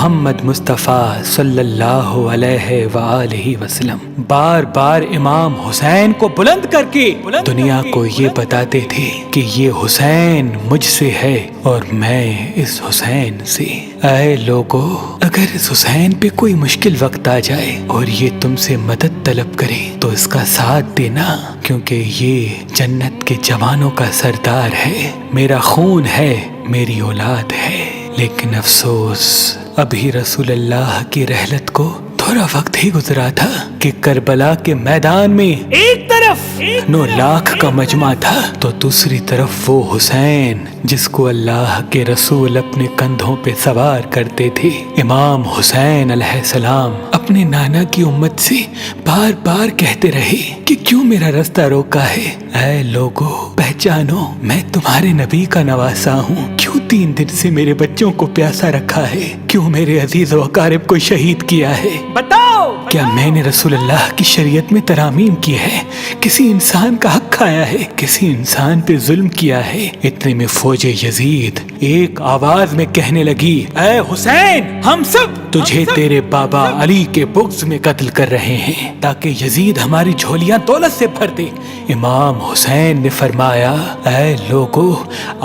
محمد مصطفیٰ صلی اللہ علیہ وآلہ وسلم بار بار امام حسین کو بلند کر کے دنیا کو یہ بتاتے تھے کہ یہ حسین مجھ سے ہے اور میں اس حسین سے۔ اے لوگو، اگر اس حسین پہ کوئی مشکل وقت آ جائے اور یہ تم سے مدد طلب کرے تو اس کا ساتھ دینا، کیونکہ یہ جنت کے جوانوں کا سردار ہے، میرا خون ہے، میری اولاد ہے۔ لیکن افسوس، ابھی رسول اللہ کی رحلت کو تھوڑا وقت ہی گزرا تھا کہ کربلا کے میدان میں ایک طرف 9 لاکھ کا مجمع تھا تو دوسری طرف وہ حسین جس کو اللہ کے رسول اپنے کندھوں پہ سوار کرتے تھے۔ امام حسین علیہ السلام اپنے نانا کی امت سے بار بار کہتے رہے کہ کیوں میرا رستہ روکا ہے؟ اے لوگو، پہچانو میں تمہارے نبی کا نواسا ہوں، کیوں 3 دن سے میرے بچوں کو پیاسا رکھا ہے؟ کیوں میرے عزیز و اقارب کو شہید کیا ہے؟ بتاؤ، کیا میں نے رسول اللہ کی شریعت میں ترامیم کی ہے؟ کسی انسان کا حق کھایا ہے؟ کسی انسان پہ ظلم کیا ہے؟ اتنے میں فوج یزید ایک آواز میں کہنے لگی، اے حسین، ہم سب تجھے تیرے بابا علی کے بغض میں قتل کر رہے ہیں تاکہ یزید ہماری جھولیاں دولت سے بھر دے۔ امام حسین نے فرمایا، اے لوگو،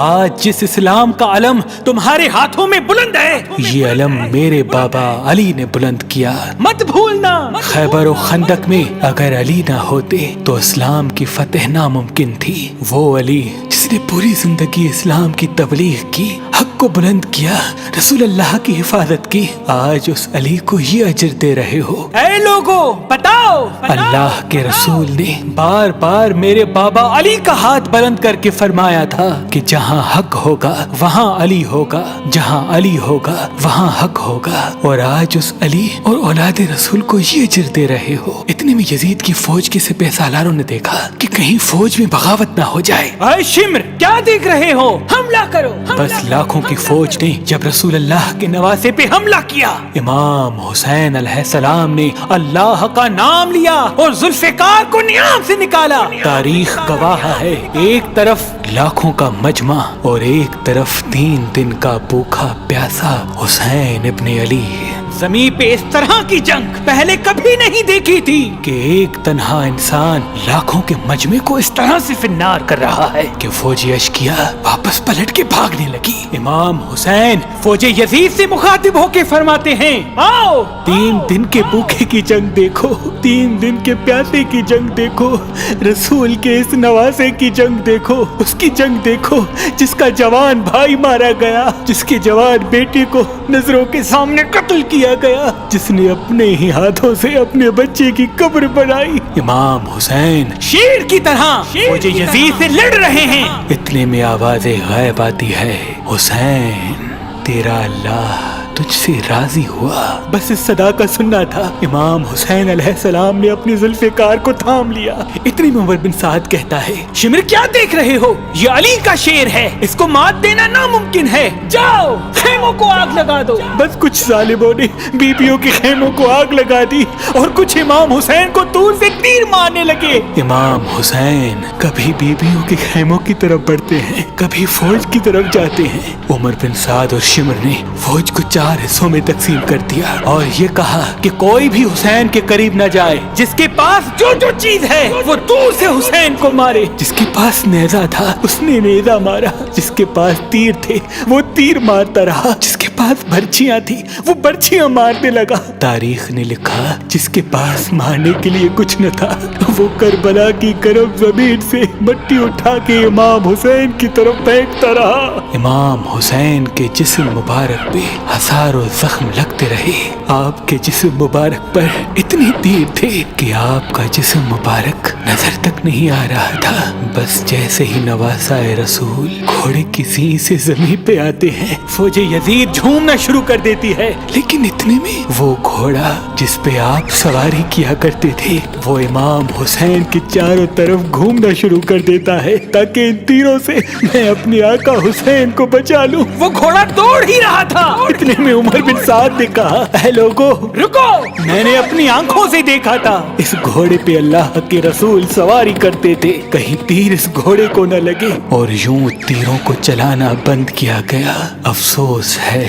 آج جس اسلام کا علم تمہارے ہاتھوں میں بلند ہے، یہ علم میرے بابا علی نے بلند کیا، مت بھولنا۔ خیبر و خندق میں اگر علی نہ ہوتے تو اسلام کی فتح ناممکن تھی۔ وہ علی جس نے پوری زندگی اسلام کی تبلیغ کی، حق کو بلند کیا، رسول اللہ کی حفاظت کی، آج اس علی کو یہ اجر دے رہے ہو۔ اے لوگو، بتاؤ، اللہ کے رسول نے بار بار میرے بابا علی کا ہاتھ بلند کر کے فرمایا تھا کہ جہاں حق ہوگا وہاں علی ہوگا، جہاں علی ہوگا وہاں حق ہوگا، اور آج اس علی اور اولاد رسول کو یہ اجر دے رہے ہو۔ اتنے میں یزید کی فوج کے سپہ سالاروں نے دیکھا کہ کہیں فوج میں بغاوت نہ ہو جائے۔ اے شمر، کیا دیکھ رہے ہو؟ حملہ کرو۔ بس لاکھوں کی فوج نے جب رسول اللہ کے نواسے پہ حملہ کیا، امام حسین علیہ السلام نے اللہ کا نام لیا اور ذوالفقار کو نیام سے نکالا۔ تاریخ گواہ ہے، ایک طرف لاکھوں کا مجمع اور ایک طرف 3 دن کا بھوکا پیاسا حسین ابن علی۔ زمین پہ اس طرح کی جنگ پہلے کبھی نہیں دیکھی تھی کہ ایک تنہا انسان لاکھوں کے مجمع کو اس طرح سے فنار کر رہا ہے کہ فوج اشکیا واپس پلٹ کے بھاگنے لگی۔ امام حسین فوج یزید سے مخاطب ہو کے فرماتے ہیں، آؤ، 3 دن کے بھوکے کی جنگ دیکھو، 3 دن کے پیاسے کی جنگ دیکھو، رسول کے اس نواسے کی جنگ دیکھو، اس کی جنگ دیکھو جس کا جوان بھائی مارا گیا، جس کے جوان بیٹے کو نظروں کے سامنے قتل کیا گیا، جس نے اپنے ہی ہاتھوں سے اپنے بچے کی قبر بنائی۔ امام حسین شیر کی طرح فوج یزید سے لڑ رہے ہیں۔ اتنے میں آواز غیب آتی ہے، حسین، تیرا اللہ تجھ سے راضی ہوا۔ بس اس صدا کا سننا تھا، امام حسین علیہ السلام نے اپنی ذوالفقار کو تھام لیا۔ اتنی میں عمر بن سعد کہتا ہے، شمر کیا دیکھ رہے ہو؟ یہ علی کا شیر ہے، اس کو مات دینا ناممکن ہے، جاؤ خیموں کو آگ لگا دو۔ بس کچھ ظالموں نے بیبیوں کے خیموں کو آگ لگا دی اور کچھ امام حسین کو دور سے تیر مارنے لگے۔ امام حسین کبھی بیبیوں کے خیموں کی طرف بڑھتے ہیں، کبھی فوج کی طرف جاتے ہیں۔ عمر بن سعد اور شمر نے فوج کو 4 حصوں میں تقسیم کر دیا اور یہ کہا کہ کوئی بھی حسین کے قریب نہ جائے، جس کے پاس جو چیز ہے وہ دور سے حسین کو مارے۔ جس کے پاس نیزہ تھا اس نے نیزہ مارا، جس کے پاس تیر تھے وہ تیر مارتا رہا، جس کے پاس برچیاں تھی وہ برچیاں مارنے لگا۔ تاریخ نے لکھا جس کے پاس مارنے کے لیے کچھ نہ تھا وہ کربلا کی گرم زمین سے مٹی اٹھا کے امام حسین کی طرف پھینکتا رہا۔ امام حسین کے جسم مبارک پہ ہزاروں زخم لگتے رہے، آپ کے جسم مبارک پر اتنے تیر تھے کہ آپ کا جسم مبارک نظر تک نہیں آ رہا تھا۔ بس جیسے ہی نواسا رسول گھوڑے کی سینگ سے زمین پہ آتے ہیں، فوج یزید جھومنا شروع کر دیتی ہے، لیکن اتنے میں وہ گھوڑا جس پہ آپ سواری کیا کرتے تھے وہ امام حسین کے چاروں طرف گھومنا شروع کر دیتا ہے تاکہ ان تیروں سے میں اپنے آقا حسین کو بچا لوں۔ وہ گھوڑا دوڑ ہی رہا تھا۔ اتنے میں عمر بن سعد نے کہا، اے لوگو رکو، میں نے اپنی آنکھوں سے دیکھا تھا اس گھوڑے پہ اللہ کے رسول سواری کرتے تھے، کہیں تیر اس گھوڑے کو نہ لگے، اور یوں تیروں کو چلانا بند کیا گیا۔ افسوس ہے